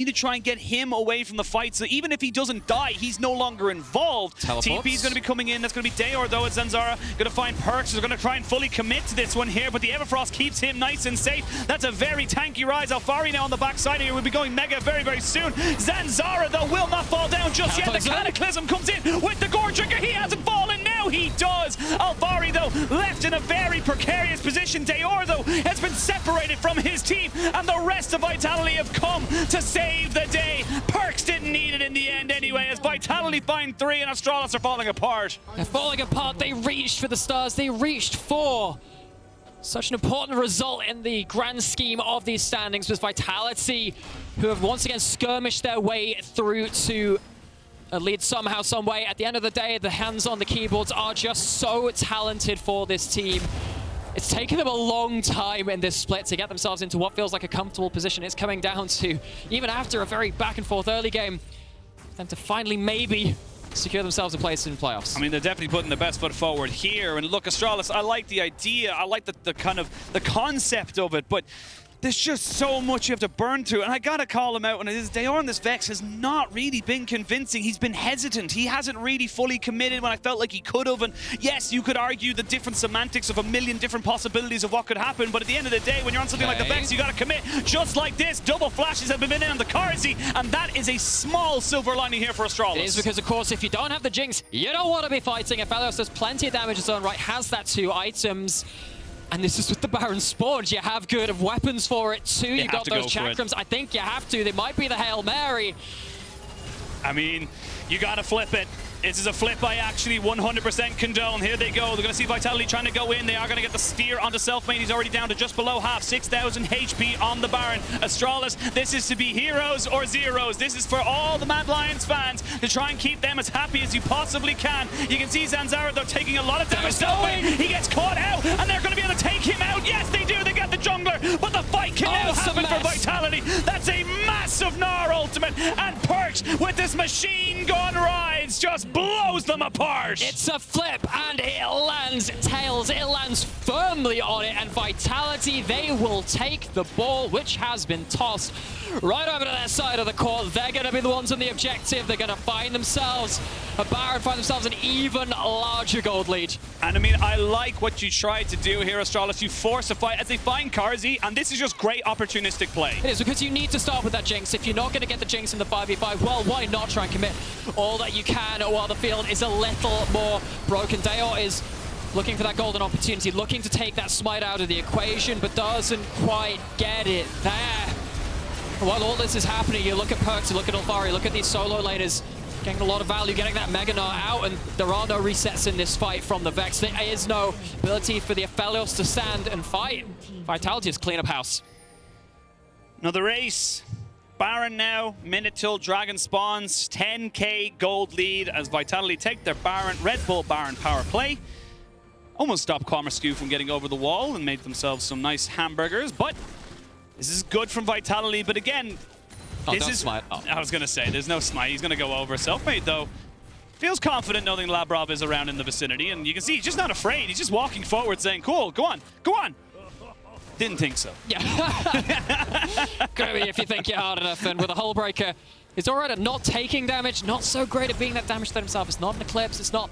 need to try and get him away from the fight, so even if he doesn't die, he's no longer involved. TP's going to be coming in. That's going to be Dayor, though, as Zanzara going to find Perks. They're going to try and fully commit to this one here, but the Everfrost keeps him nice and safe. That's a very tanky rise. Alfari now on the backside here will be going mega very, very soon. Zanzara, though, will not fall down just yet. The Cataclysm comes in with the Gore Trigger. He hasn't fallen. Now he does. Alfari, though, left in a very precarious position. Dayor, though, has been separated from his team, and the rest of Vitality have come to save the day. Perks didn't need it in the end anyway, as Vitality find 3 and Astralis are falling apart. They're falling apart. They reached for the stars. They reached for such an important result in the grand scheme of these standings, with Vitality, who have once again skirmished their way through to a lead somehow, some way. At the end of the day, the hands on the keyboards are just so talented for this team. It's taken them a long time in this split to get themselves into what feels like a comfortable position. It's coming down to, even after a very back and forth early game, for them to finally maybe secure themselves a place in playoffs. I mean, they're definitely putting the best foot forward here. And look, Astralis, I like the idea. I like the kind of the concept of it, but there's just so much you have to burn through, and I gotta call him out. And it is Dayor on this Vex has not really been convincing. He's been hesitant. He hasn't really fully committed when I felt like he could have. And yes, you could argue the different semantics of a million different possibilities of what could happen, but at the end of the day, when you're on something like the Vex, you gotta commit. Just like this, double flashes have been in on the Karzi, and that is a small silver lining here for Astralis. It is because, of course, if you don't have the Jinx, you don't want to be fighting. Aphelios does plenty of damage in his own right, has that 2 items. And this is with the Baron spawned. You have good weapons for it too. You got those chakrams. I think you have to. They might be the Hail Mary. I mean, you gotta flip it. This is a flip I actually 100% condone. Here they go. They're going to see Vitality trying to go in. They are going to get the Sphere onto Selfmade. He's already down to just below half. 6,000 HP on the Baron. Astralis, this is to be heroes or zeros. This is for all the Mad Lions fans to try and keep them as happy as you possibly can. You can see Zanzara, though, taking a lot of damage. He gets caught out, and they're going to be able to take him out. Yes, they do. They get the jungler, but the fight can now happen for Vitality. That's a massive Gnar ultimate, and Perks with this machine gun rides just blows them apart. It's a flip, and it lands tails. It lands firmly on it, and Vitality, they will take the ball, which has been tossed right over to their side of the court. They're going to be the ones on the objective. They're going to find themselves a Baron, find themselves an even larger gold lead. And I mean, I like what you tried to do here, Astralis. You force a fight as they find Karzi, and this is just great opportunistic play. It is, because you need to start with that Jinx. If you're not going to get the Jinx in the 5v5, well, why not try and commit all that you can while the field is a little more broken? Dayor is looking for that golden opportunity, looking to take that smite out of the equation, but doesn't quite get it there. While all this is happening, you look at Perks, you look at Alfari, look at these solo laners, getting a lot of value, getting that Mega Gnar out, and there are no resets in this fight from the Vex. There is no ability for the Aphelios to stand and fight. Vitality is clean up house. Another race. Baron now, minute till Dragon spawns, 10k gold lead as Vitality take their Baron, Red Bull Baron power play. Almost stopped Cormerskew from getting over the wall and made themselves some nice hamburgers, but this is good from Vitality. But again, this is smite. I was going to say, there's no smite. He's going to go over. Selfmade, though, feels confident knowing Labrov is around in the vicinity, and you can see he's just not afraid. He's just walking forward saying, cool, go on, go on. Didn't think so. Yeah. Gonna be if you think you're hard enough. And with a Hull Breaker, he's all right at not taking damage, not so great at being that damage to himself. It's not an Eclipse, it's not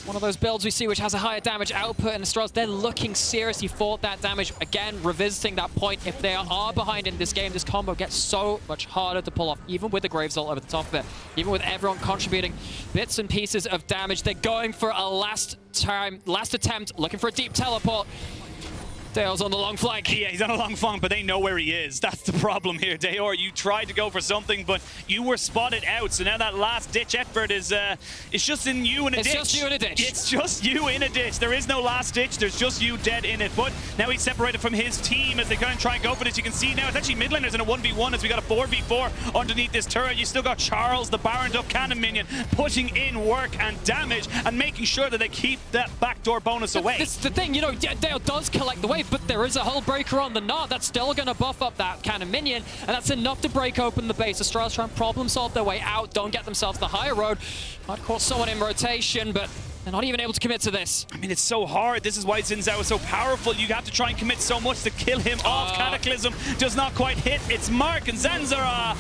one of those builds we see which has a higher damage output. And Astralis, they're looking seriously for that damage. Again, revisiting that point, if they are behind in this game, this combo gets so much harder to pull off, even with the Graves ult over the top of it, even with everyone contributing bits and pieces of damage. They're going for a last attempt, looking for a deep teleport. Dayor's on the long flank. Yeah, he's on a long flank, but they know where he is. That's the problem here. Dayor, you tried to go for something, but you were spotted out. So now that last-ditch effort is it's just in you in a ditch. It's just you in a ditch. It's just you in a ditch. There is no last ditch. There's just you dead in it. But now he's separated from his team as they kind of try and go for this. You can see now it's actually mid laners in a 1v1 as we got a 4v4 underneath this turret. You still got Charles, the Baron Up cannon minion, putting in work and damage and making sure that they keep that backdoor bonus away. This is the thing, you know, Dayor does collect the wave, but there is a Hull Breaker on the Gnar that's still going to buff up that cannon minion, and that's enough to break open the base. Astralis try and problem solve their way out, don't get themselves the higher road. Might caught someone in rotation, but They're not even able to commit to this. I mean, it's so hard. This is why Zinzao is so powerful. You have to try and commit so much to kill him off. Cataclysm does not quite hit. It's Mark and Zanzara.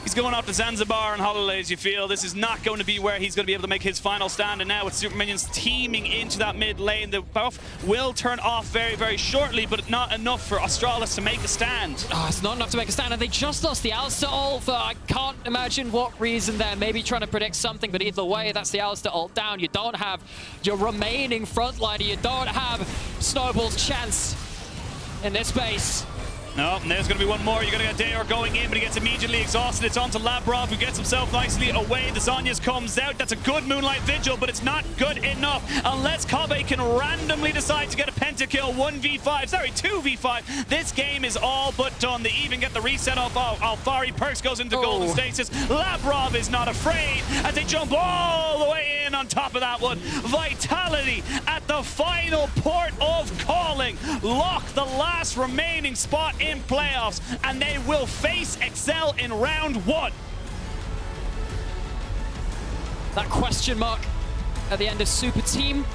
He's going off to Zanzibar and holidays, you feel. This is not going to be where he's going to be able to make his final stand. And now with Super Minions teaming into that mid lane, the buff will turn off very, very shortly, but not enough for Astralis to make a stand. Oh, it's not enough to make a stand, and they just lost the Alistar ult for I can't imagine what reason there. Maybe trying to predict something, but either way, that's the Alistar ult down. You don't have your remaining frontliner. You don't have Snowball's chance in this base. No, and there's going to be one more. You're going to get Dayor going in, but he gets immediately exhausted. It's on to Labrov, who gets himself nicely away. The Zhonya's comes out. That's a good Moonlight Vigil, but it's not good enough unless Kobbe can randomly decide to get a pentakill. 1v5, sorry, 2v5. This game is all but done. They even get the reset off Alfari. Perks goes into golden stasis. Labrov is not afraid as they jump all the way in on top of that one. Vitality at the final port of calling. Lock the last remaining spot in playoffs, and they will face Excel in round 1. That question mark at the end of Super Team,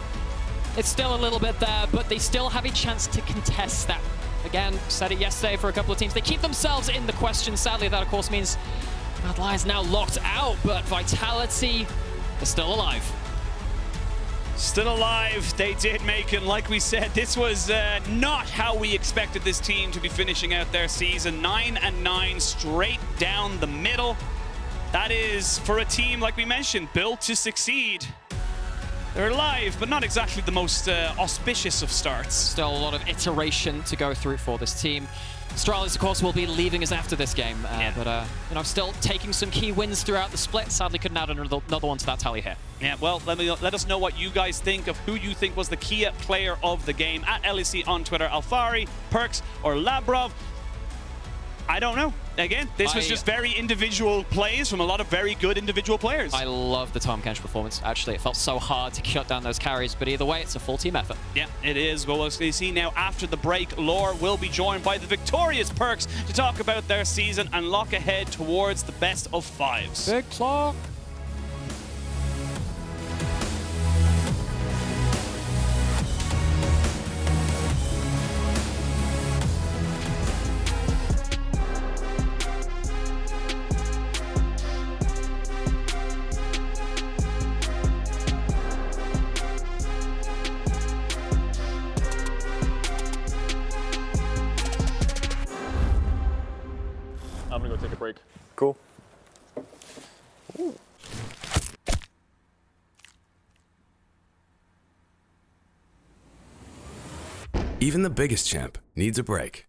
it's still a little bit there, but they still have a chance to contest that. Again, said it yesterday for a couple of teams. They keep themselves in the question. Sadly, that of course means Mad Lions now locked out, but Vitality is still alive. Still alive, they did make it. Like we said, this was not how we expected this team to be finishing out their season. 9-9 straight down the middle. That is, for a team, like we mentioned, built to succeed. They're alive, but not exactly the most auspicious of starts. Still a lot of iteration to go through for this team. Astralis, of course, will be leaving us after this game, but you know, still taking some key wins throughout the split. Sadly, couldn't add another one to that tally here. Yeah, well, let us know what you guys think of who you think was the key player of the game at LEC on Twitter. Alfari, Perks, or Labrov. I don't know. Again, this was just very individual plays from a lot of very good individual players. I love the Tahm Kench performance, actually. It felt so hard to shut down those carries, but either way, it's a full team effort. Yeah, it is. Well, as you see now, after the break, Lore will be joined by the victorious Perks to talk about their season and lock ahead towards the best of 5s. Big clock. I'm gonna go take a break. Cool. Ooh. Even the biggest champ needs a break.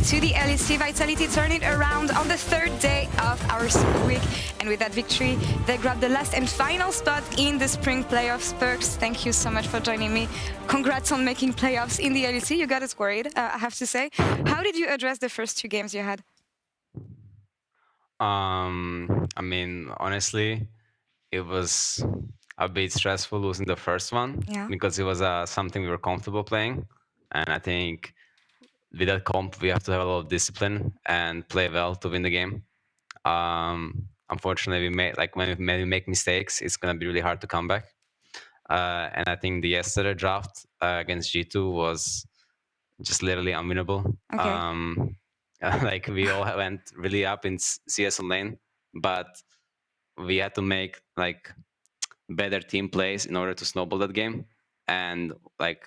to the LEC. Vitality turned it around on the third day of our Super Week. And with that victory, they grabbed the last and final spot in the spring playoffs. Perks, thank you so much for joining me. Congrats on making playoffs in the LEC. You got us worried, I have to say. How did you address the first 2 games you had? I mean, honestly, it was a bit stressful losing the first one because it was something we were comfortable playing. And I think with that comp, we have to have a lot of discipline and play well to win the game. Unfortunately, when we make mistakes, it's gonna be really hard to come back. And I think the yesterday draft against G2 was just literally unwinnable. Okay. Like we all went really up in CS on lane, but we had to make like better team plays in order to snowball that game. And like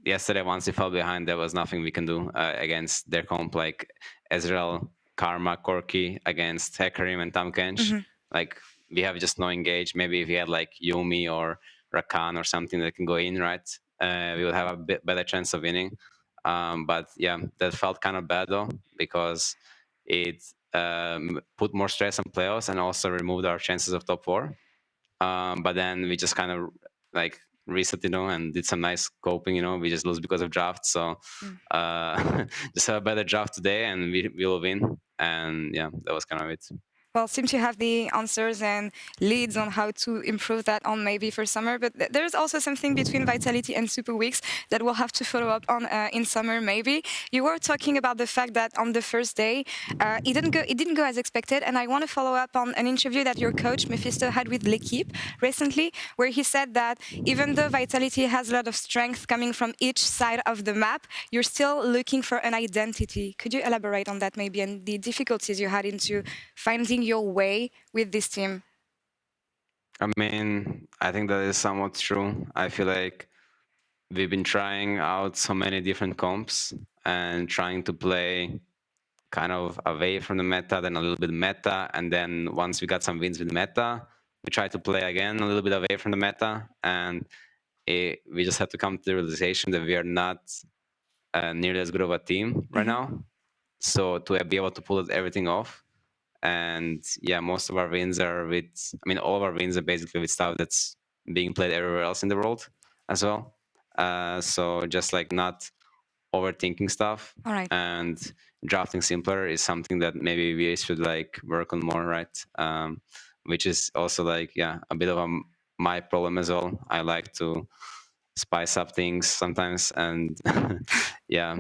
yesterday, once we fell behind, there was nothing we can do against their comp, like Ezreal, Karma, Corki against Hecarim and Tamkench. Like we have just no engage. Maybe if we had like Yumi or Rakan or something that can go in, right, we would have a bit better chance of winning. But yeah, that felt kind of bad though, because it put more stress on playoffs and also removed our chances of top 4. But then we just kind of like reset, and did some nice coping. We just lose because of draft. So just have a better draft today and we will win. And yeah, that was kind of it. Well, seems you have the answers and leads on how to improve that on maybe for summer. But there's also something between Vitality and Super Weeks that we'll have to follow up on in summer maybe. You were talking about the fact that on the first day, it didn't go as expected. And I want to follow up on an interview that your coach, Mephisto, had with L'Equipe recently, where he said that even though Vitality has a lot of strength coming from each side of the map, you're still looking for an identity. Could you elaborate on that maybe and the difficulties you had into finding your way with this team? I mean, I think that is somewhat true. I feel like we've been trying out so many different comps and trying to play kind of away from the meta, then a little bit meta, and then once we got some wins with meta, we tried to play again a little bit away from the meta, and we just had to come to the realization that we are not nearly as good of a team right now. So to be able to pull everything off, and yeah, most of our wins are all of our wins are basically with stuff that's being played everywhere else in the world as well. So just like not overthinking stuff. All right. And drafting simpler is something that maybe we should like work on more, right? Which is also like, yeah, a bit of my problem as well. I like to spice up things sometimes, and yeah,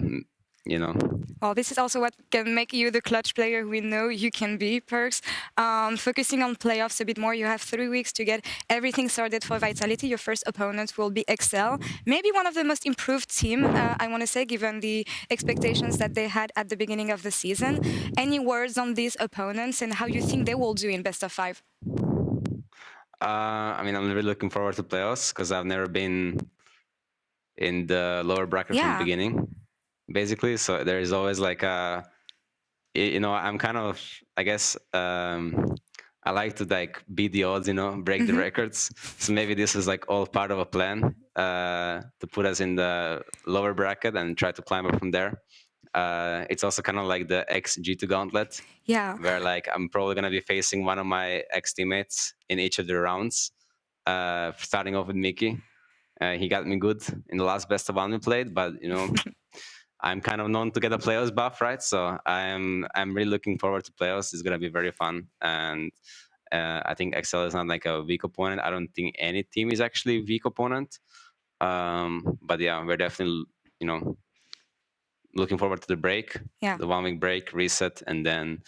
Well, this is also what can make you the clutch player we know you can be, Perks. Focusing on playoffs a bit more, you have 3 weeks to get everything sorted for Vitality. Your first opponent will be Excel. Maybe one of the most improved team, I want to say, given the expectations that they had at the beginning of the season. Any words on these opponents and how you think they will do in best of 5? I'm really looking forward to playoffs because I've never been in the lower bracket from the beginning, basically. So there is always like I'm kind of, I guess, I like to like beat the odds, break the records. So maybe this is like all part of a plan to put us in the lower bracket and try to climb up from there. It's also kind of like the ex-G2 gauntlet, where like I'm probably gonna be facing one of my ex-teammates in each of the rounds. Starting off with Mickey, he got me good in the last best of one we played, but I'm kind of known to get a playoffs buff, right? So I'm really looking forward to playoffs. It's gonna be very fun, and I think Excel is not like a weak opponent. I don't think any team is actually a weak opponent. But yeah, we're definitely looking forward to the break, the 1 week break, reset, and then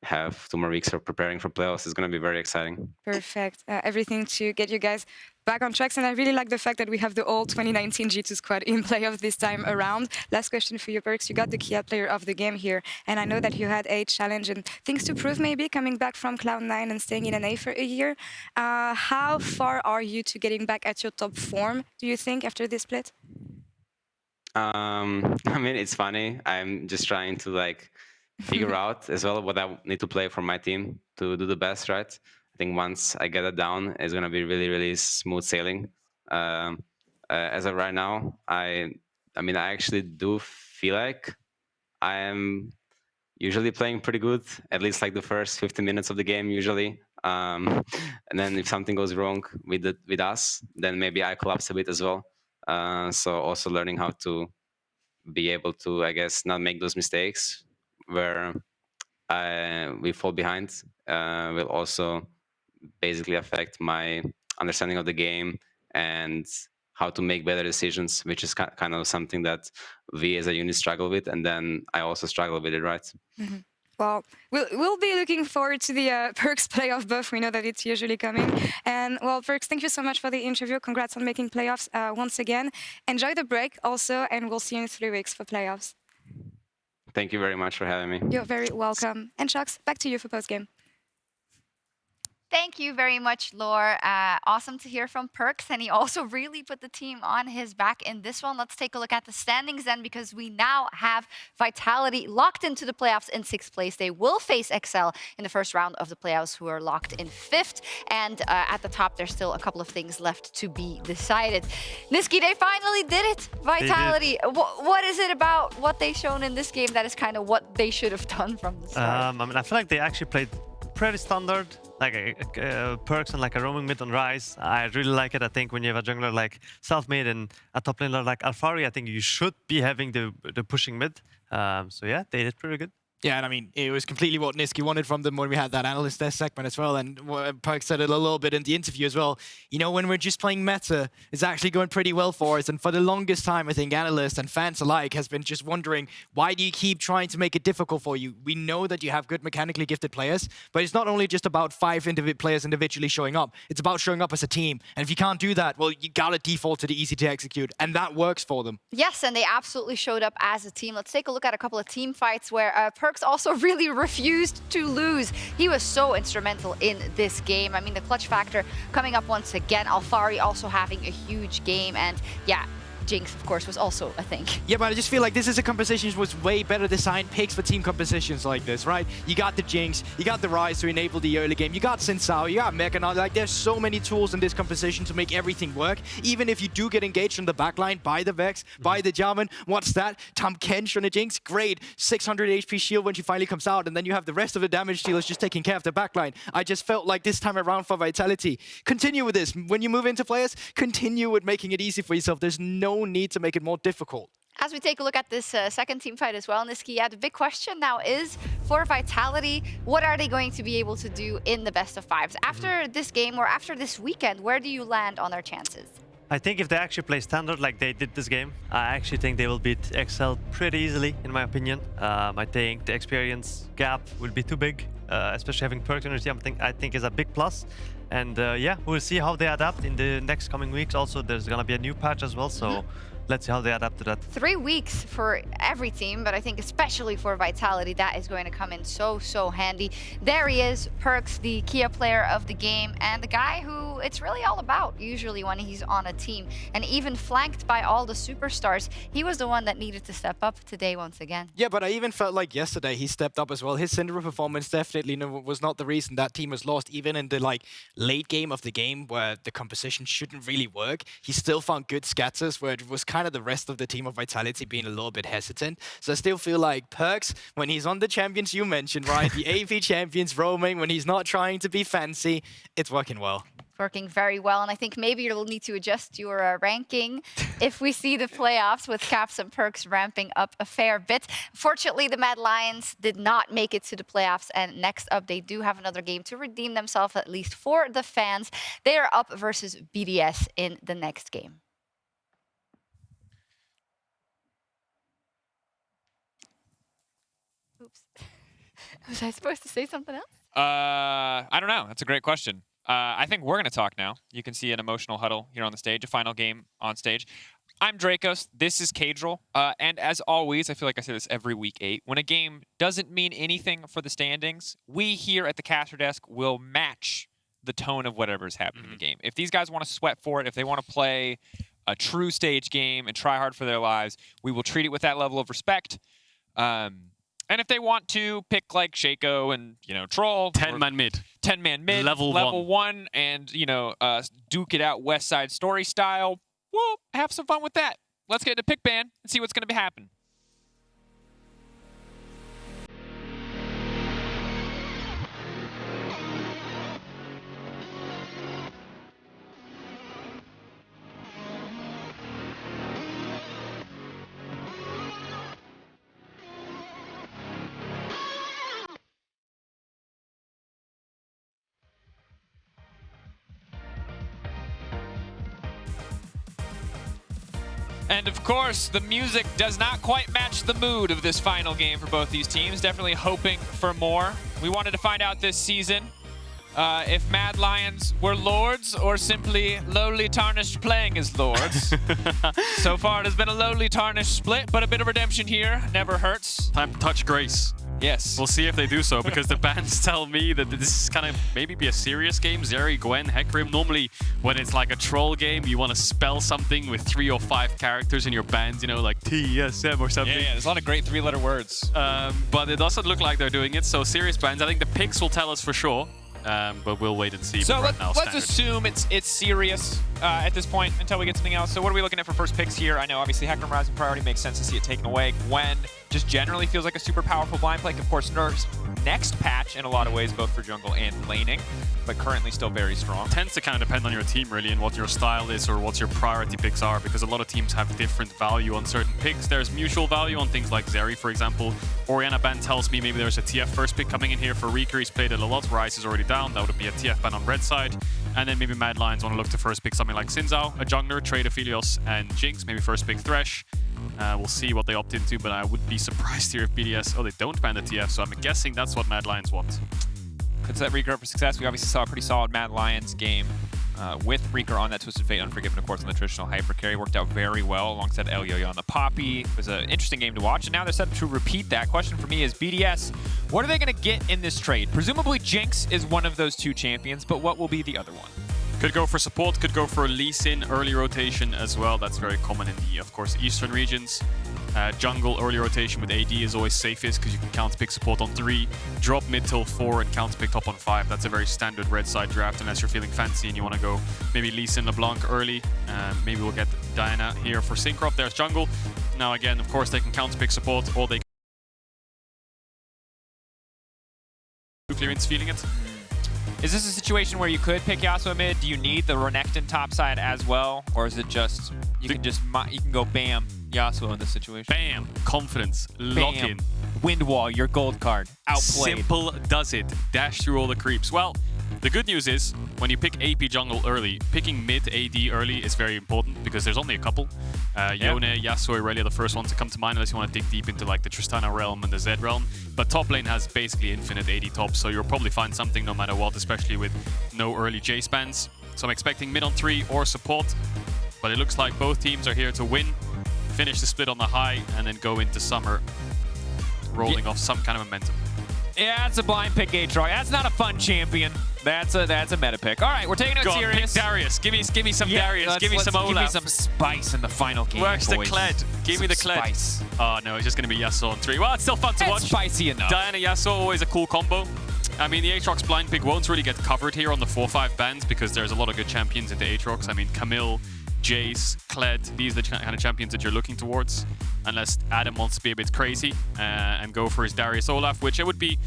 have 2 more weeks of preparing for playoffs. It's going to be very exciting. Perfect. Everything to get you guys back on tracks. And I really like the fact that we have the old 2019 G2 squad in playoffs this time around. Last question for you, Perks. You got the Kia player of the game here. And I know that you had a challenge and things to prove maybe coming back from Cloud9 and staying in NA for a year. How far are you to getting back at your top form, do you think, after this split? It's funny. I'm just trying to like figure out as well what I need to play for my team to do the best, right? I think once I get it down, it's gonna be really, really smooth sailing. As of right now, I actually do feel like I am usually playing pretty good, at least like the first 15 minutes of the game usually. And then if something goes wrong with us, then maybe I collapse a bit as well. So also learning how to be able to, I guess, not make those mistakes where we fall behind will also basically affect my understanding of the game and how to make better decisions, which is kind of something that we as a unit struggle with, and then I also struggle with it, right? Mm-hmm. Well, we'll be looking forward to the Perks playoff buff. We know that it's usually coming. And, well, Perks, thank you so much for the interview. Congrats on making playoffs once again. Enjoy the break also, and we'll see you in 3 weeks for playoffs. Thank you very much for having me. You're very welcome. And, Chucks, back to you for postgame. Thank you very much, Lore. Awesome to hear from Perks, and he also really put the team on his back in this one. Let's take a look at the standings then, because we now have Vitality locked into the playoffs in 6th place. They will face Excel in the first round of the playoffs, who are locked in 5th. And at the top, there's still a couple of things left to be decided. Niski, they finally did it. Vitality. What is it about what they've shown in this game that is kind of what they should have done from the start? I mean, I feel like they actually played pretty standard, like Perks and like a roaming mid on Ryze. I really like it. I think when you have a jungler like Selfmade and a top laner like Alfari, I think you should be having the pushing mid. So yeah, they did pretty good. Yeah, and I mean, it was completely what Niski wanted from them when we had that analyst desk segment as well. And Perk said it a little bit in the interview as well. You know, when we're just playing meta, it's actually going pretty well for us. And for the longest time, I think analysts and fans alike has been just wondering, why do you keep trying to make it difficult for you? We know that you have good mechanically gifted players, but it's not only just about 5 players individually showing up. It's about showing up as a team. And if you can't do that, well, you gotta default to the easy to execute. And that works for them. Yes, and they absolutely showed up as a team. Let's take a look at a couple of team fights where Perks also really refused to lose. He was so instrumental in this game. I mean, the clutch factor coming up once again. Alfari also having a huge game, and yeah, Jinx, of course, was also a thing. Yeah, but I just feel like this is a composition was way better designed picks for team compositions like this, right? You got the Jinx, you got the Ryze to enable the early game, you got Xin Zhao, you got Mechanaut. Like, there's so many tools in this composition to make everything work. Even if you do get engaged on the backline by the Vex, by the Jarvan, what's that? Tahm Kench on the Jinx, great. 600 HP shield when she finally comes out, and then you have the rest of the damage dealers just taking care of the backline. I just felt like this time around for Vitality, continue with this. When you move into players, continue with making it easy for yourself. There's no need to make it more difficult. As we take a look at this second team fight as well, Niski, yeah, the big question now is for Vitality, what are they going to be able to do in the best of fives? After this game or after this weekend, where do you land on their chances? I think if they actually play standard like they did this game, I actually think they will beat Excel pretty easily, in my opinion. I think the experience gap will be too big, especially having Perks on your team, I think is a big plus. And yeah, we'll see how they adapt in the next coming weeks. Also, there's gonna be a new patch as well, so let's see how they adapt to that. 3 weeks for every team, but I think especially for Vitality, that is going to come in so handy. There he is, Perks, the Kia player of the game, and the guy who it's really all about usually when he's on a team. And even flanked by all the superstars, he was the one that needed to step up today once again. Yeah, but I even felt like yesterday he stepped up as well. His Syndra performance definitely was not the reason that team was lost. Even in the late game of the game where the composition shouldn't really work, he still found good scatters where it was kind of the rest of the team of Vitality being a little bit hesitant. So I still feel like Perks, when he's on the champions you mentioned, right? The AP champions roaming, when he's not trying to be fancy, it's working well. Working very well, and I think maybe you'll need to adjust your ranking if we see the playoffs with Caps and Perks ramping up a fair bit. Fortunately, the Mad Lions did not make it to the playoffs, and next up they do have another game to redeem themselves, at least for the fans. They are up versus BDS in the next game. Oops. Was I supposed to say something else? I don't know. That's a great question. I think we're going to talk now. You can see an emotional huddle here on the stage, a final game on stage. I'm Dracos. This is Cadril. And as always, I feel like I say this every week 8. When a game doesn't mean anything for the standings, we here at the caster desk will match the tone of whatever's happening in the game. If these guys want to sweat for it, if they want to play a true stage game and try hard for their lives, we will treat it with that level of respect. And if they want to pick like Shaco and, Troll. 10-man mid. 10-man mid. Level 1. And, duke it out West Side Story style. Well, have some fun with that. Let's get into pick ban and see what's going to be happening. And of course, the music does not quite match the mood of this final game for both these teams. Definitely hoping for more. We wanted to find out this season if Mad Lions were lords or simply lowly tarnished playing as lords. So far, it has been a lowly tarnished split, but a bit of redemption here never hurts. Time to touch grace. Yes. We'll see if they do so, because the bans tell me that this is kind of maybe be a serious game. Zeri, Gwen, Hecarim. Normally, when it's like a troll game, you want to spell something with 3 or 5 characters in your bands, you know, like TSM or something. Yeah, there's a lot of great 3-letter words. But it doesn't look like they're doing it, so serious bans. I think the picks will tell us for sure. But we'll wait and see. So right now, let's assume it's serious at this point until we get something else. So what are we looking at for first picks here? I know obviously Hecarim Rising Priority makes sense to see it taken away. Gwen just generally feels like a super powerful blind play. Of course, Nerf's next patch in a lot of ways, both for jungle and laning, but currently still very strong. Tends to kind of depend on your team really and what your style is or what your priority picks are, because a lot of teams have different value on certain picks. There's mutual value on things like Zeri, for example. Orianna ban tells me maybe there's a TF first pick coming in here for Reeker. He's played it a lot. Rice is already down. That would be a TF ban on red side. And then maybe Mad Lions want to look to first pick something like Sinzao, a jungler, trade Aphelios and Jinx, maybe first pick Thresh. We'll see what they opt into, but I would be surprised here if BDS... Oh, they don't ban the TF, so I'm guessing that's what Mad Lions want. Could set Reeker up for success. We obviously saw a pretty solid Mad Lions game with Reeker on that Twisted Fate Unforgiven, of course, on the traditional hyper carry. Worked out very well alongside Elyoyo on the Poppy. It was an interesting game to watch, and now they're set up to repeat that. Question for me is, BDS, what are they going to get in this trade? Presumably Jinx is one of those 2 champions, but what will be the other one? Could go for support, could go for a Lee Sin, early rotation as well. That's very common in the, of course, eastern regions. Jungle, early rotation with AD is always safest because you can counter-pick support on 3, drop mid till 4, and counter-pick top on 5. That's a very standard red side draft unless you're feeling fancy and you want to go maybe Lee Sin, LeBlanc early. Maybe we'll get Diana here for Syncrop. There's jungle. Now again, of course, they can counter-pick support or they can clearance feeling it. Is this a situation where you could pick Yasuo mid? Do you need the Renekton top side as well? Or is it just, you can go bam, Yasuo in this situation? Bam, confidence, lock in. Wind wall, your gold card, outplayed. Simple does it, dash through all the creeps. Well, the good news is, when you pick AP jungle early, picking mid AD early is very important because there's only a couple. Yone, Yasuo, Irelia, the first ones to come to mind unless you want to dig deep into like the Tristana realm and the Zed realm. But top lane has basically infinite AD tops, so you'll probably find something no matter what, especially with no early J spans. So I'm expecting mid on 3 or support, but it looks like both teams are here to win, finish the split on the high, and then go into summer rolling off some kind of momentum. Yeah, that's a blind pick Aatrox. That's not a fun champion. That's a meta pick. All right, we're taking it serious. Pick Darius. Give me some Darius. Give me some Olaf. Give me some spice in the final game. Where's boys? the Kled? Give me the Kled. Spice. Oh no, it's just gonna be Yasuo on 3. Well, it's still fun to watch. Spicy enough. Diana Yasuo, always a cool combo. I mean, the Aatrox blind pick won't really get covered here on the 4-5 bans because there's a lot of good champions into Aatrox. I mean, Camille, Jace, Kled, these are the kind of champions that you're looking towards. Unless Adam wants to be a bit crazy and go for his Darius Olaf, which it would be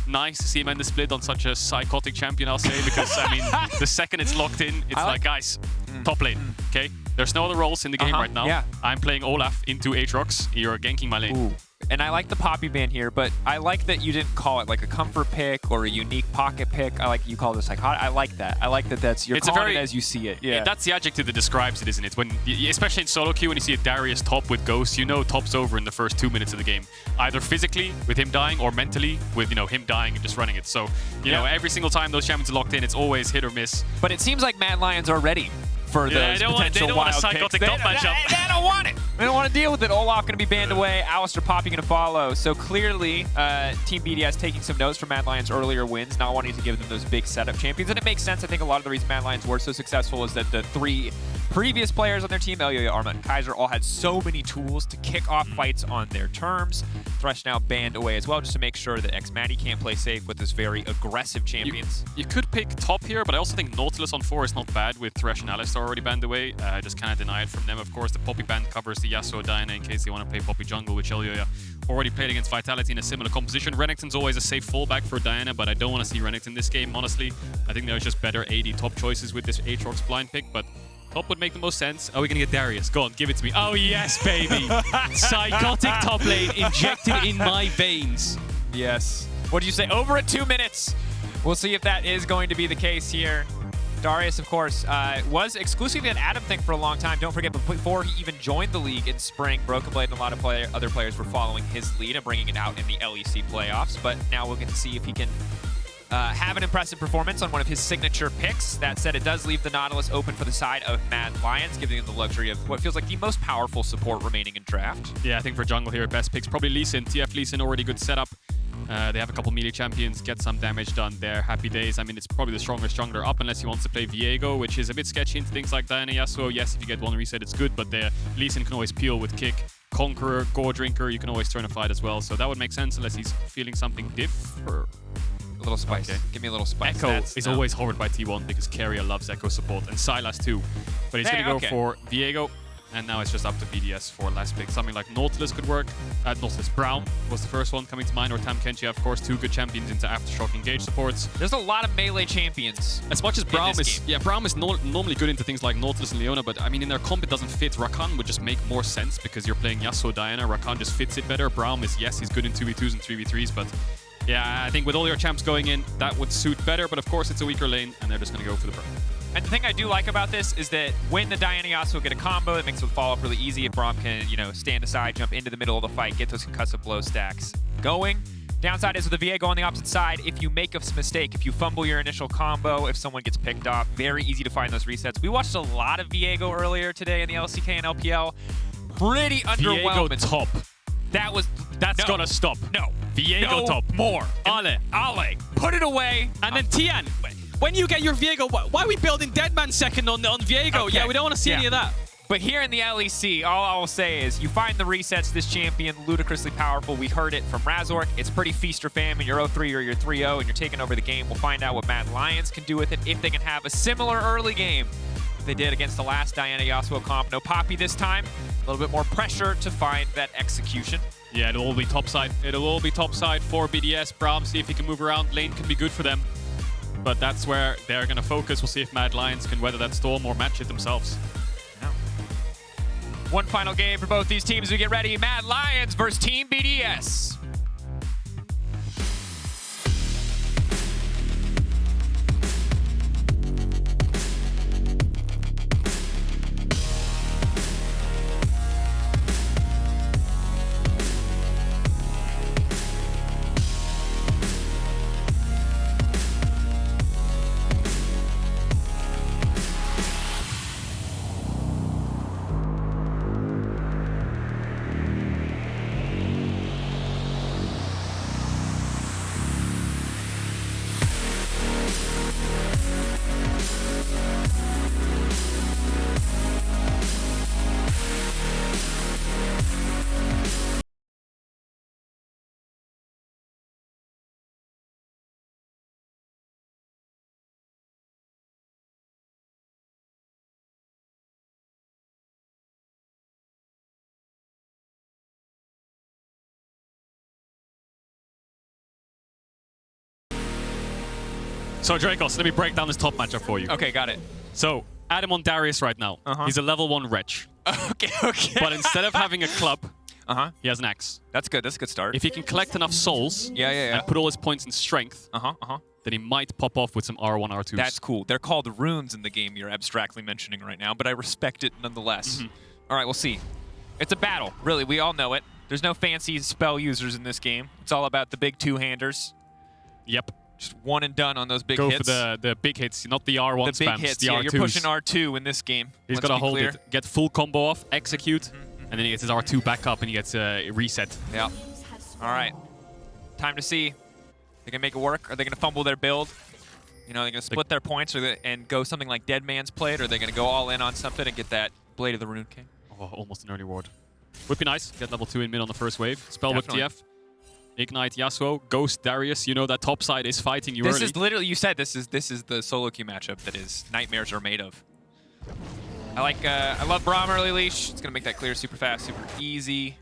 nice to see him end the split on such a psychotic champion, I'll say, because, I mean, the second it's locked in, it's like, guys, top lane, okay? There's no other roles in the game right now. Yeah. I'm playing Olaf into Aatrox. You're ganking my lane. Ooh. And I like the Poppy ban here, but I like that you didn't call it like a comfort pick or a unique pocket pick. I like you call this like I like that. I like that you're calling it as you see it. Yeah. That's the adjective that describes it, isn't it? When, especially in solo queue, when you see a Darius top with Ghost, you know top's over in the first 2 minutes of the game. Either physically with him dying or mentally with, you know, him dying and just running it. So, you know, every single time those champions are locked in, it's always hit or miss. But it seems like Mad Lions are ready for those potential wild picks. They don't want it. They don't want to deal with it. Olaf going to be banned away. Alistair, Poppy going to follow. So clearly, Team BDS taking some notes from Mad Lions' earlier wins, not wanting to give them those big setup champions. And it makes sense. I think a lot of the reason Mad Lions were so successful is that the 3 previous players on their team, Elyoyo, Arma, and Kaiser, all had so many tools to kick off fights on their terms. Thresh now banned away as well, just to make sure that X-Matty can't play safe with this very aggressive champions. You could pick top here, but I also think Nautilus on 4 is not bad with Thresh and Alistair already banned away. Just kind of deny it from them. Of course, the Poppy ban covers the Yasuo Diana in case they want to play Poppy jungle, which Elyoyo already played against Vitality in a similar composition. Renekton's always a safe fallback for Diana, but I don't want to see Renekton this game, honestly. I think there's just better AD top choices with this Aatrox blind pick, but top would make the most sense. Are we going to get Darius? Go on, give it to me. Oh, yes, baby. Psychotic top lane injected in my veins. Yes. What did you say? Over at 2 minutes. We'll see if that is going to be the case here. Darius, of course, was exclusively an Adam thing for a long time. Don't forget, before he even joined the league in spring, Broken Blade and a lot of other players were following his lead and bringing it out in the LEC playoffs. But now we'll get to see if he can have an impressive performance on one of his signature picks. That said, it does leave the Nautilus open for the side of Mad Lions, giving them the luxury of what feels like the most powerful support remaining in draft. Yeah, I think for jungle here, best picks probably Lee Sin. TF Lee Sin already good setup. They have a couple melee champions, get some damage done there. Happy days. I mean, it's probably the strongest jungler up unless he wants to play Viego, which is a bit sketchy into things like Diana Yasuo. Yes, if you get one reset, it's good, but Lee Sin can always peel with Kick. Conqueror, Gore Drinker, you can always turn a fight as well. So that would make sense unless he's feeling something diff. Or a little spice. Okay. Give me a little spice. Echo is always hovered by T1 because Carrier loves Echo support, and Sylas too. But he's going to go for Viego, and now it's just up to BDS for last pick. Something like Nautilus could work. Nautilus Brown was the first one coming to mind, or Tam Kenchi, of course, two good champions into Aftershock Engage supports. There's a lot of melee champions. As much as Braum is normally good into things like Nautilus and Leona, but I mean in their comp it doesn't fit. Rakan would just make more sense because you're playing Yasuo Diana. Rakan just fits it better. Braum is, yes, he's good in 2v2s and 3v3s, but yeah, I think with all your champs going in, that would suit better, but of course it's a weaker lane, and they're just going to go for the Braum. And the thing I do like about this is that when the Diana Yasuo get a combo, it makes the follow-up really easy. If Braum can, stand aside, jump into the middle of the fight, get those concussive blow stacks going. Downside is with the Viego on the opposite side, if you make a mistake, if you fumble your initial combo, if someone gets picked off, very easy to find those resets. We watched a lot of Viego earlier today in the LCK and LPL. Pretty underwhelming. Viego top. That's gonna stop. No. Viego top. More. Ale. Put it away. And then Tian. When you get your Viego, why are we building Deadman second on Viego? Okay. Yeah, we don't want to see any of that. But here in the LEC, all I will say is you find the resets, this champion, ludicrously powerful. We heard it from Razork. It's pretty feast or famine. You're 0-3 or you're 3-0 and you're taking over the game. We'll find out what Mad Lions can do with it, if they can have a similar early game that they did against the last Diana Yasuo comp. No Poppy this time. A little bit more pressure to find that execution. Yeah, it'll all be topside. It'll all be topside for BDS. Braum, see if he can move around. Lane can be good for them. But that's where they're going to focus. We'll see if Mad Lions can weather that storm or match it themselves. Yeah. One final game for both these teams as we get ready. Mad Lions versus Team BDS. So Dracos, let me break down this top matchup for you. Okay, got it. So, Adam on Darius right now. He's a level 1 wretch. Okay. But instead of having a club, he has an axe. That's good. That's a good start. If he can collect enough souls and put all his points in strength, then he might pop off with some R1, R2s. That's cool. They're called runes in the game you're abstractly mentioning right now, but I respect it nonetheless. All right, we'll see. It's a battle, really. We all know it. There's no fancy spell users in this game. It's all about the big two-handers. Yep. Just one and done on those big hits. Go for the big hits, not the R1 spams. The big hits, the yeah. R2s. You're pushing R2 in this game. He's got to hold it, get full combo off, execute, and then he gets his R2 back up and he gets a reset. Yeah. All right. Time to see. They can make it work. Are they going to fumble their build? They're going to split their points and go something like Dead Man's Plate, or are they going to go all in on something and get that Blade of the Rune King? Oh, almost an early ward. Would be nice. Get level 2 in mid on the first wave. Spellbook TF. Ignite Yasuo, Ghost Darius. You know that top side is fighting you early. This is literally, you said this is the solo queue matchup that is nightmares are made of. I love Braum early leash. It's gonna make that clear super fast, super easy.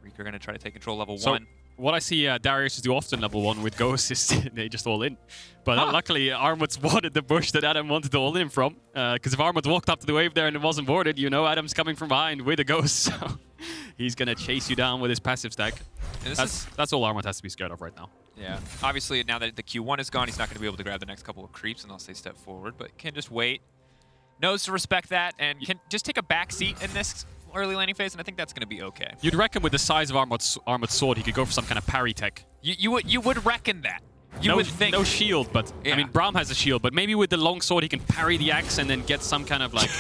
Reeker gonna try to take control level 1. What I see Darius do often level 1 with Ghost is they just all in. But luckily Armut spotted the bush that Adam wanted to all in from. Because if Armut walked up to the wave there and it wasn't warded, Adam's coming from behind with a Ghost. So he's gonna chase you down with his passive stack. That's all Armut has to be scared of right now. Yeah, obviously now that the Q1 is gone, he's not going to be able to grab the next couple of creeps unless they step forward, but can just wait. Knows to respect that and can just take a back seat in this early laning phase, and I think that's going to be okay. You'd reckon with the size of Armored Sword, he could go for some kind of parry tech. You would reckon that. You would think. No shield, but I mean, Braum has a shield, but maybe with the long sword, he can parry the axe and then get some kind of like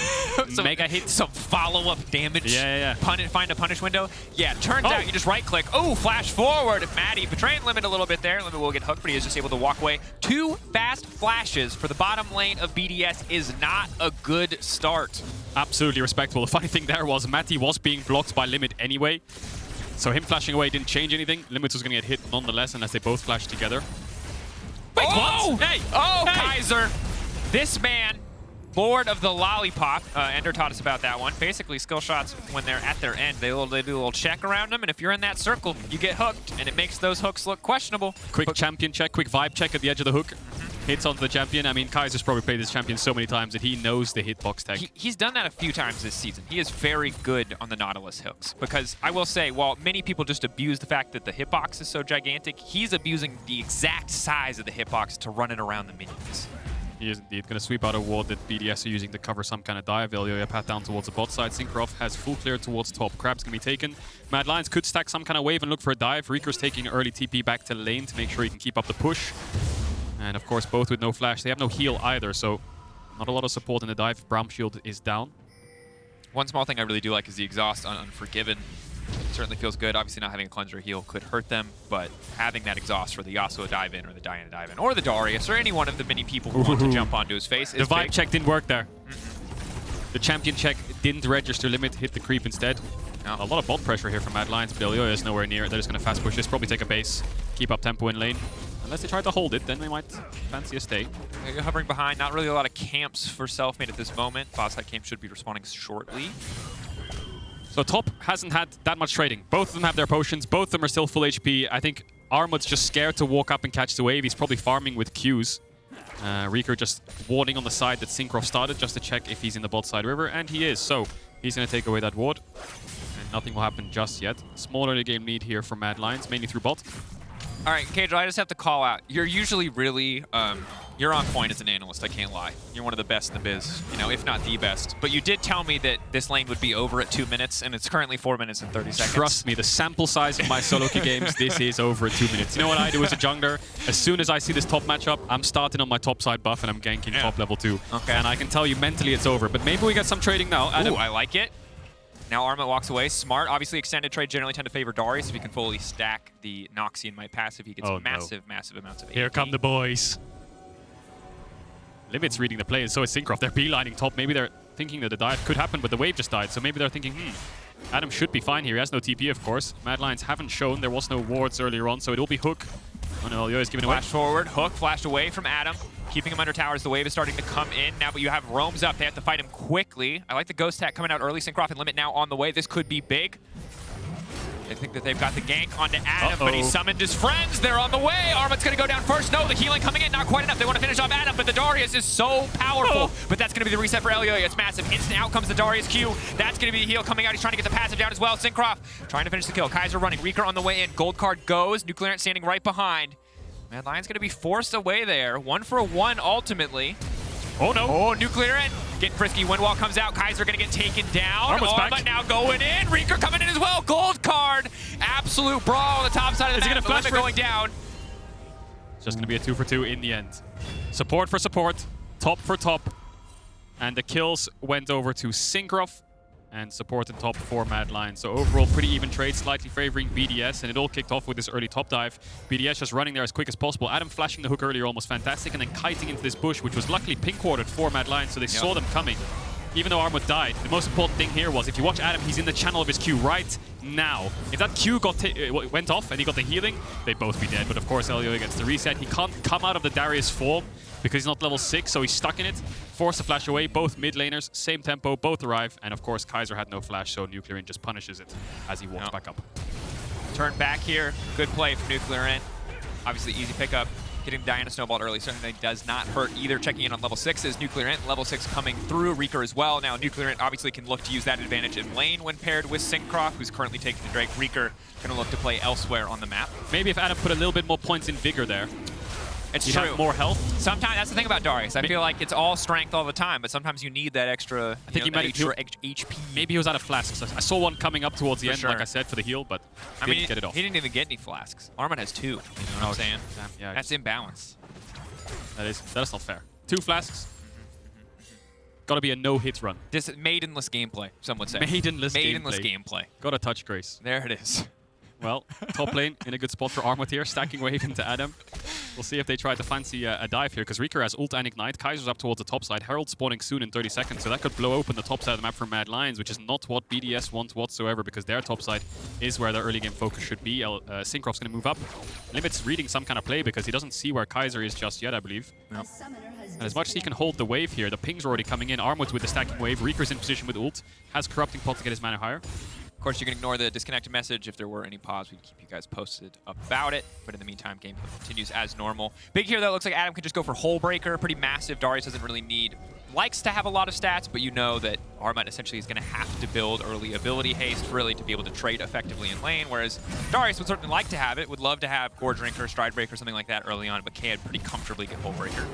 mega hit. Some follow-up damage. Yeah. Find a punish window. Yeah, turns out you just right-click. Oh, flash forward. Maddie betraying Limit a little bit there. Limit will get hooked, but he is just able to walk away. 2 fast flashes for the bottom lane of BDS is not a good start. Absolutely respectable. The funny thing there was Matty was being blocked by Limit anyway, so him flashing away didn't change anything. Limit was going to get hit nonetheless unless they both flashed together. Wait, what? Hey! Oh, hey. Kaiser! This man, Lord of the Lollipop. Ender taught us about that one. Basically, skill shots, when they're at their end, they do a little check around them, and if you're in that circle, you get hooked, and it makes those hooks look questionable. Quick champion check, quick vibe check at the edge of the hook. Hits onto the champion. I mean, Kaiser's probably played this champion so many times that he knows the hitbox tech. He's done that a few times this season. He is very good on the Nautilus hooks, because I will say, while many people just abuse the fact that the hitbox is so gigantic, he's abusing the exact size of the hitbox to run it around the minions. He is indeed going to sweep out a ward that BDS are using to cover some kind of dive. Elioya path down towards the bot side. Syncroft has full clear towards top. Crab's going to be taken. Mad Lions could stack some kind of wave and look for a dive. Reeker's taking early TP back to lane to make sure he can keep up the push. And of course, both with no flash. They have no heal either, so not a lot of support in the dive. Braum shield is down. One small thing I really do like is the exhaust on Unforgiven. It certainly feels good. Obviously, not having a cleanser heal could hurt them, but having that exhaust for the Yasuo dive in, or the Diana dive in, or the Darius, or any one of the many people who want to jump onto his face is the vibe big. check didn't work there. The champion check didn't register. Limit hit the creep instead. A lot of bot pressure here from Mad Lions, but Elioya is nowhere near. They're just going to fast push this, probably take a base, keep up tempo in lane. Unless they try to hold it, then they might fancy a stay. You're hovering behind. Not really a lot of camps for Selfmade at this moment. Boss side camp should be responding shortly. So top hasn't had that much trading. Both of them have their potions. Both of them are still full HP. I think Armud's just scared to walk up and catch the wave. He's probably farming with Qs. Reeker just warding on the side that Syncroft started just to check if he's in the bot side river, and he is. So he's going to take away that ward. And nothing will happen just yet. Small early game lead here for Mad Lions, mainly through bot. All right, Cadro, I just have to call out. You're usually really, you're on point as an analyst, I can't lie. You're one of the best in the biz, you know, if not the best. But you did tell me that this lane would be over at 2 minutes, and it's currently 4 minutes and 30 seconds. Trust me, the sample size of my solo queue games, this is over at 2 minutes. You know what I do as a jungler? As soon as I see this top matchup, I'm starting on my top side buff and I'm ganking top level 2. Okay. And I can tell you mentally it's over, but maybe we get some trading now. Adam. Ooh, I like it. Now Arma walks away. Smart. Obviously, extended trade generally tend to favor Darius if he can fully stack the Noxian Might passive. He gets massive amounts of AP. Here come the boys. Limit's reading the play, and so is Syncroft. They're beelining top. Maybe they're thinking that the dive could happen, but the wave just died. So maybe they're thinking, Adam should be fine here. He has no TP, of course. Mad Lions haven't shown. There was no wards earlier on, so it will be Hook. Oh no, Elioya is giving away. Flash forward. Hook flashed away from Adam. Keeping him under towers. The wave is starting to come in now, but you have Roams up. They have to fight him quickly. I like the Ghost Hack coming out early. Syncroft and Limit now on the way. This could be big. They think that they've got the gank onto Adam, but he summoned his friends. They're on the way. Armut's going to go down first. No, the healing coming in. Not quite enough. They want to finish off Adam, but the Darius is so powerful. But that's going to be the reset for Elioya. It's massive. Instant out comes the Darius Q. That's going to be the heal coming out. He's trying to get the passive down as well. Syncroft trying to finish the kill. Kaiser running. Reeker on the way in. Gold card goes. Nuclear Ant standing right behind. Mad Lion's going to be forced away there. 1 for 1 ultimately. Oh no. Oh, Nuclear Ant getting frisky. Windwall comes out. Kaiser going to get taken down. Arma now going in. Reeker coming in as well. Gold card. Absolute brawl on the top side of the map. Limit going down. It's just going to be a 2 for 2 in the end. Support for support. Top for top. And the kills went over to Syncroft. And support and top for Mad Lions. So overall, pretty even trade, slightly favoring BDS, and it all kicked off with this early top dive. BDS just running there as quick as possible. Adam flashing the hook earlier, almost fantastic, and then kiting into this bush, which was luckily pink-warded for Mad Lions, so they saw them coming. Even though Armut died, the most important thing here was, if you watch Adam, he's in the channel of his Q right now. If that Q went off and he got the healing, they'd both be dead. But of course, Elioya gets the reset. He can't come out of the Darius form because he's not level 6, so he's stuck in it. Forced to flash away. Both mid laners, same tempo, both arrive. And of course, Kaiser had no flash, so Nuclear Ant just punishes it as he walks back up. Turn back here. Good play from Nuclear Ant. Obviously, easy pickup. Getting Diana snowballed early certainly does not hurt either. Checking in on level 6 Nuclear Int. Level 6 coming through. Reeker as well. Now Nuclear Int obviously can look to use that advantage in lane when paired with Syncroft, who's currently taking the Drake. Reeker going to look to play elsewhere on the map. Maybe if Adam put a little bit more points in Vigor there. It's You'd true. have more health. Sometimes that's the thing about Darius. I feel like it's all strength all the time, but sometimes you need that extra, I think he might extra HP. Maybe he was out of flasks. I saw one coming up towards the end, sure. like I said, for the heal, but didn't get it off. He didn't even get any flasks. Armand has 2. You know what I'm saying? Damn, yeah, that's imbalanced. That's not fair. 2 flasks. Gotta be a no-hit run. This maidenless gameplay, some would say. Maidenless gameplay. Gotta touch Grace. There it is. Well, top lane in a good spot for Armut here, stacking wave into Adam. We'll see if they try to fancy a dive here, because Reeker has ult and ignite. Kaiser's up towards the top side. Herald spawning soon in 30 seconds, so that could blow open the top side of the map for Mad Lions, which is not what BDS wants whatsoever, because their top side is where their early game focus should be. Syncroft's going to move up. Limit's reading some kind of play, because he doesn't see where Kaiser is just yet, I believe. No. And as much as he can hold the wave here, the pings are already coming in. Armut with the stacking wave. Reeker's in position with ult. Has Corrupting Pot to get his mana higher. Of course, you can ignore the disconnected message. If there were any pause, we'd keep you guys posted about it. But in the meantime, gameplay continues as normal. Big here, though, it looks like Adam can just go for Hole Breaker. Pretty massive. Darius doesn't really need... Likes to have a lot of stats, but you know that Armut essentially is going to have to build early ability haste, really, to be able to trade effectively in lane, whereas Darius would certainly like to have it, would love to have Gore Drinker, Stride Breaker, something like that early on, but can pretty comfortably get Hole Breaker.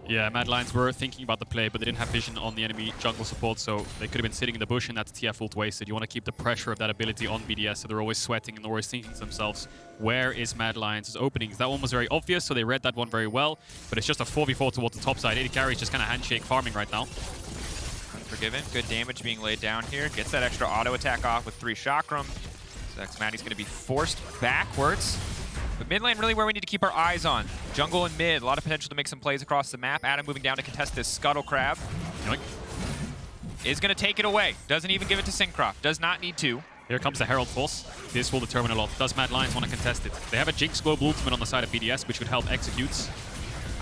Yeah, Mad Lions were thinking about the play, but they didn't have vision on the enemy jungle support, so they could have been sitting in the bush, and that's TF ult wasted. You want to keep the pressure of that ability on BDS, so they're always sweating and they're always thinking to themselves, where is Mad Lions' openings? That one was very obvious, so they read that one very well, but it's just a 4v4 towards the top side. AD Carry is just kind of handshake farming right now. Unforgiven, good damage being laid down here. Gets that extra auto attack off with 3 Chakram. So Maddie's going to be forced backwards. But mid lane really where we need to keep our eyes on. Jungle and mid, a lot of potential to make some plays across the map. Adam moving down to contest this Scuttle Crab. Yoink. Is going to take it away. Doesn't even give it to Syncroft. Does not need to. Here comes the Herald Force. This will determine a lot. Does Mad Lions want to contest it? They have a Jinx Global Ultimate on the side of BDS, which would help executes.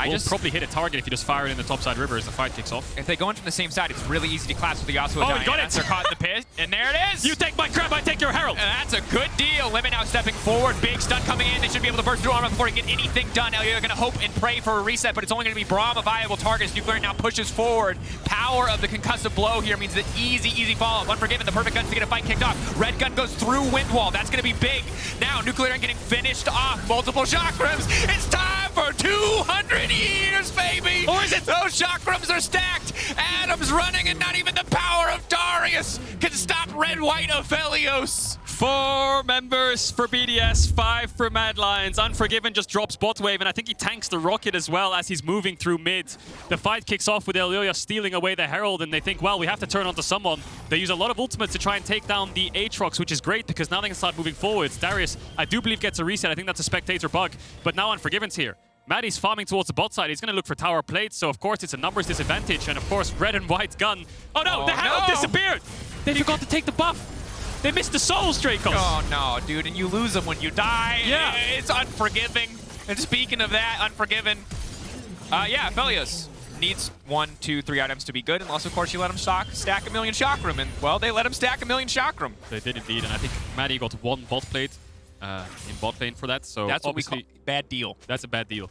We'll probably hit a target if you just fire it in the top side river as the fight kicks off. If they go in from the same side, it's really easy to collapse with the Yasuo. Oh, we got it! They're caught in the pit, and there it is! You take my crab, I take your Herald! And that's a good deal. Limit now stepping forward. Big stun coming in. They should be able to burst through armor before they get anything done. Now they're going to hope and pray for a reset, but it's only going to be Braum a viable target as Nuclear now pushes forward. Power of the concussive blow here means that easy follow-up. Unforgiven, the perfect gun to get a fight kicked off. Red gun goes through Wind Wall. That's going to be big. Now Nuclear getting finished off. Multiple chakrams. It's time for 200 years, baby! Or is it? Those chakrams are stacked! Adam's running, and not even the power of Darius can stop Red-White Aphelios! 4 members for BDS, 5 for Mad Lions. Unforgiven just drops bot wave, and I think he tanks the rocket as well as he's moving through mid. The fight kicks off with Elioya stealing away the Herald, and they think, well, we have to turn onto someone. They use a lot of ultimates to try and take down the Aatrox, which is great because now they can start moving forwards. Darius, I do believe, gets a reset. I think that's a spectator bug, but now Unforgiven's here. Maddie's farming towards the bot side. He's going to look for tower plates, so of course it's a numbers disadvantage, and of course red and white gun. Oh no, the Herald disappeared! They forgot to take the buff. They missed the souls, Dracos. Oh no, dude, and you lose them when you die. Yeah. It's unforgiving. And speaking of that, Unforgiven, yeah, Aphelios needs 1, 2, 3 items to be good, unless of course you let him stack a million chakram, and well, they let him stack a million chakram. They did indeed, and I think Maddie got 1 bot plate in bot lane for that, so that's what we call bad deal. That's a bad deal.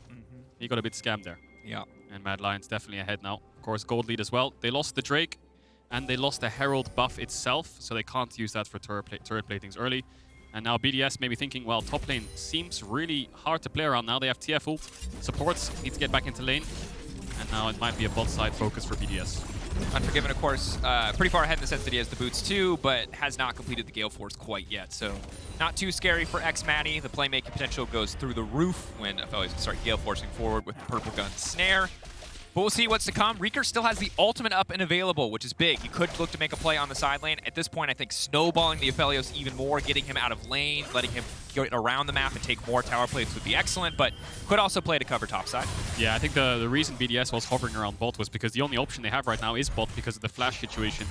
He got a bit scammed there. Yeah. And Mad Lions definitely ahead now. Of course, gold lead as well. They lost the Drake, and they lost the Herald buff itself, so they can't use that for turret platings early. And now BDS may be thinking, well, top lane seems really hard to play around now. They have TF ult. Supports need to get back into lane. And now it might be a bot side focus for BDS. Unforgiven, of course, pretty far ahead in the sense that he has the boots too, but has not completed the Gale Force quite yet. So not too scary for X-Matty. The playmaking potential goes through the roof when Aphelios can start Gale Forcing forward with the Purple Gun Snare. But we'll see what's to come. Reeker still has the ultimate up and available, which is big. You could look to make a play on the side lane. At this point, I think snowballing the Aphelios even more, getting him out of lane, letting him get around the map and take more tower plates would be excellent, but could also play to cover topside. Yeah, I think the reason BDS was hovering around bot was because the only option they have right now is bot because of the flash situation.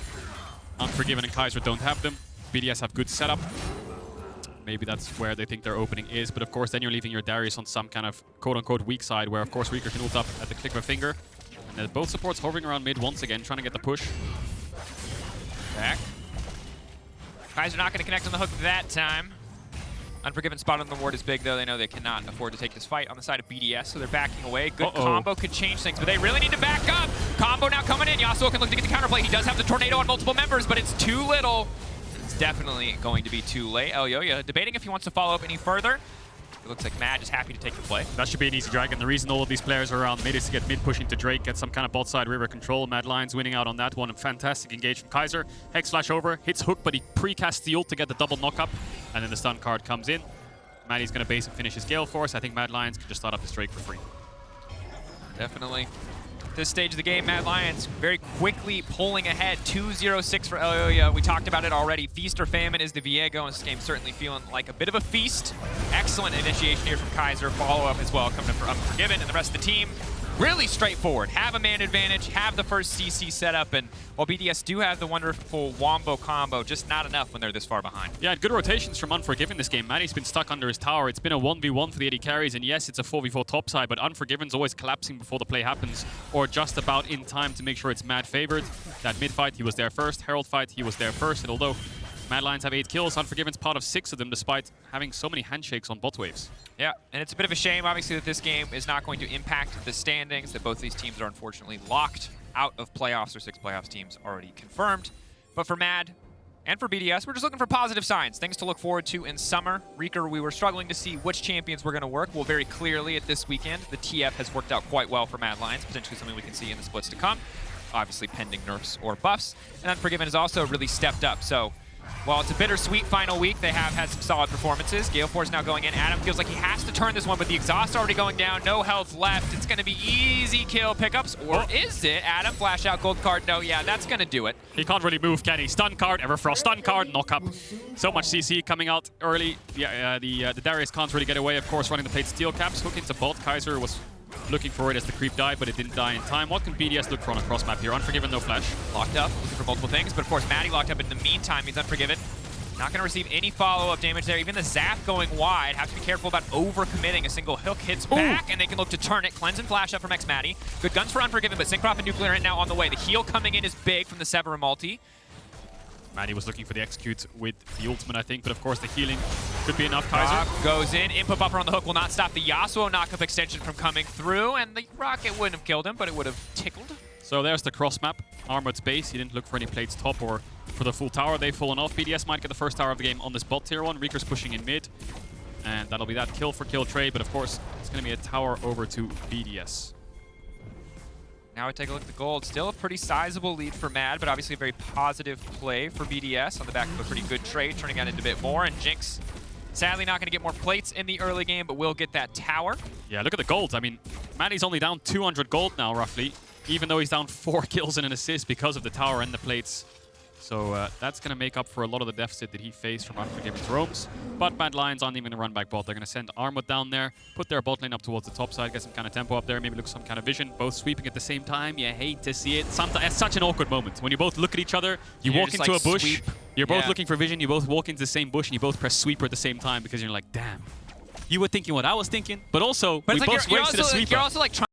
Unforgiven and Kaiser don't have them. BDS have good setup. Maybe that's where they think their opening is, but of course then you're leaving your Darius on some kind of quote-unquote weak side where of course Reeker can ult up at the click of a finger. And both supports hovering around mid once again, trying to get the push. Back. Kaiser not going to connect on the hook that time. Unforgiven spot on the ward is big, though. They know they cannot afford to take this fight on the side of BDS, so they're backing away. Good combo could change things, but they really need to back up. Combo now coming in. Yasuo can look to get the counterplay. He does have the tornado on multiple members, but it's too little. It's definitely going to be too late. Elyoya debating if he wants to follow up any further. It looks like Mad is happy to take the play. That should be an easy drag, and the reason all of these players are around mid is to get mid push into Drake, get some kind of bot side river control. Mad Lions winning out on that one. A fantastic engage from Kaiser. Hex flash over, hits hook, but he pre-casts the ult to get the double knock up, and then the stun card comes in. Maddie's going to base and finish his Gale Force. I think Mad Lions can just start up this Drake for free. Definitely. At this stage of the game, Mad Lions very quickly pulling ahead. 2-0-6 for Elyoya. We talked about it already. Feast or famine is the Viego, and this game certainly feeling like a bit of a feast. Excellent initiation here from Kaiser. Follow-up as well coming from Unforgiven, and the rest of the team really straightforward. Have a man advantage, have the first CC setup, and while BDS do have the wonderful Wombo combo, just not enough when they're this far behind. Yeah, good rotations from Unforgiven this game. Maddie's been stuck under his tower. It's been a 1v1 for the AD carries, and yes, it's a 4v4 topside, but Unforgiven's always collapsing before the play happens, or just about in time to make sure it's Mad favored. That mid fight, he was there first. Herald fight, he was there first, and although Mad Lions have 8 kills, Unforgiven's part of 6 of them, despite having so many handshakes on bot waves. Yeah, and it's a bit of a shame, obviously, that this game is not going to impact the standings, that both these teams are unfortunately locked out of playoffs. Or 6 playoffs teams already confirmed. But for Mad and for BDS, we're just looking for positive signs, things to look forward to in summer. Reeker, we were struggling to see which champions were going to work. Well, very clearly at this weekend, the TF has worked out quite well for Mad Lions, potentially something we can see in the splits to come. Obviously pending nerfs or buffs. And Unforgiven has also really stepped up, so while it's a bittersweet final week, they have had some solid performances. Gale Force now going in. Adam feels like he has to turn this one, but the exhaust already going down. No health left. It's going to be easy kill pickups. Or is it? Adam, flash out, gold card. No, yeah, that's going to do it. He can't really move, can he? Stun card, Everfrost stun card, knock up. So much CC coming out early. Yeah, the Darius can't really get away, of course, running the plate steel caps. Hook into bot. Kaiser was looking for it as the creep died, but it didn't die in time. What can BDS look for on a cross map here? Unforgiven, no flash. Locked up, looking for multiple things, but of course, Maddie locked up in the meantime. He's Unforgiven. Not going to receive any follow-up damage there. Even the zap going wide. Have to be careful about over-committing. A single hook hits back, and they can look to turn it. Cleanse and flash up from X-Maddie. Good guns for Unforgiven, but Syncroft and Nuclear Int now on the way. The heal coming in is big from the Sever multi. Maddie was looking for the execute with the ultimate, I think, but of course the healing could be enough. Kaiser goes in. Input buffer on the hook will not stop the Yasuo knock-up extension from coming through, and the rocket wouldn't have killed him, but it would have tickled. So there's the cross map. Armored's base. He didn't look for any plates top or for the full tower. They've fallen off. BDS might get the first tower of the game on this bot tier 1. Reeker's pushing in mid. And that'll be that kill for kill trade. But of course, it's going to be a tower over to BDS. Now we take a look at the gold. Still a pretty sizable lead for Mad, but obviously a very positive play for BDS on the back of a pretty good trade, turning that into a bit more. And Jinx, sadly not going to get more plates in the early game, but will get that tower. Yeah, look at the gold. I mean, Maddie's only down 200 gold now, roughly, even though he's down 4 kills and an assist because of the tower and the plates. So that's going to make up for a lot of the deficit that he faced from Unforgiven's roams. But Mad Lions aren't even going to run back bot. They're going to send Armut down there, put their bot lane up towards the top side, get some kind of tempo up there, maybe look some kind of vision. Both sweeping at the same time. You hate to see it. Sometimes it's such an awkward moment. When you both look at each other, you walk into a bush, sweep. You're both looking for vision, you both walk into the same bush, and you both press sweeper at the same time because you're like, damn. You were thinking what I was thinking, but also we both wasted a sweeper. You're also like trying